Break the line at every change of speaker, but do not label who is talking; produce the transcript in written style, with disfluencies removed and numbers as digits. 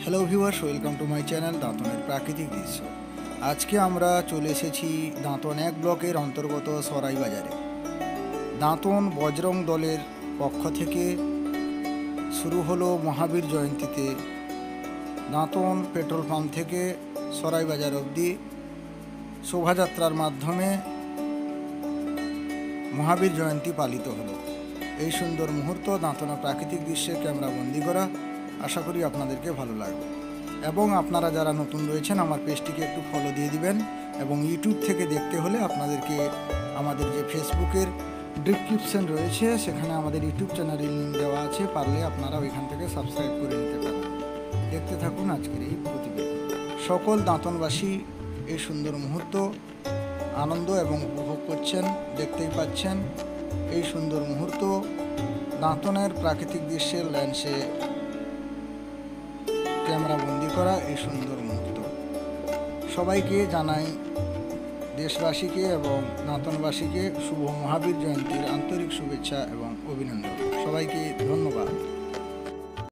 Hello viewers, welcome to my channel দাঁতনের প্রাকৃতিক দৃশ্য। আজকে আমরা চলে এসেছি দাঁতন 1 ব্লকের অন্তর্গত সরাই বাজারে। দাঁতন বজরং দলের পক্ষ থেকে শুরু হলো মহাবীর জয়ন্তীতে দাঁতন পেট্রোল পাম্প থেকে সরাই বাজার অবধি শোভাযাত্রার মাধ্যমে মহাবীর জয়ন্তী পালিত হলো। এই সুন্দর মুহূর্ত দাঁতনের প্রাকৃতিক দৃশ্যের ক্যামেরা বন্দি করা। আশা করি আপনাদেরকে ভালো লাগবে এবং আপনারা যারা নতুন রয়েছেন আমার পেজটিকে একটু ফলো দিয়ে দিবেন এবং ইউটিউব থেকে দেখতে হলে আপনাদেরকে আমাদের যে ফেসবুকের ডিসক্রিপশন রয়েছে সেখানে আমাদের ইউটিউব চ্যানেলের লিঙ্ক দেওয়া আছে, পারলে আপনারা ওইখান থেকে সাবস্ক্রাইব করে নিতে পারেন। দেখতে থাকুন আজকের এই প্রতিবেদন। সকল দাঁতনবাসী এই সুন্দর মুহূর্ত আনন্দ এবং উপভোগ করছেন, দেখতেই পাচ্ছেন এই সুন্দর মুহূর্ত দাঁতনের প্রাকৃতিক দৃশ্যের লেন্সে ক্যামেরা বন্দি করা এই সুন্দর মুহূর্ত। সবাইকে জানাই, দেশবাসীকে এবং দাঁতনবাসীকে শুভ মহাবীর জয়ন্তীর আন্তরিক শুভেচ্ছা এবং অভিনন্দন। সবাইকে ধন্যবাদ।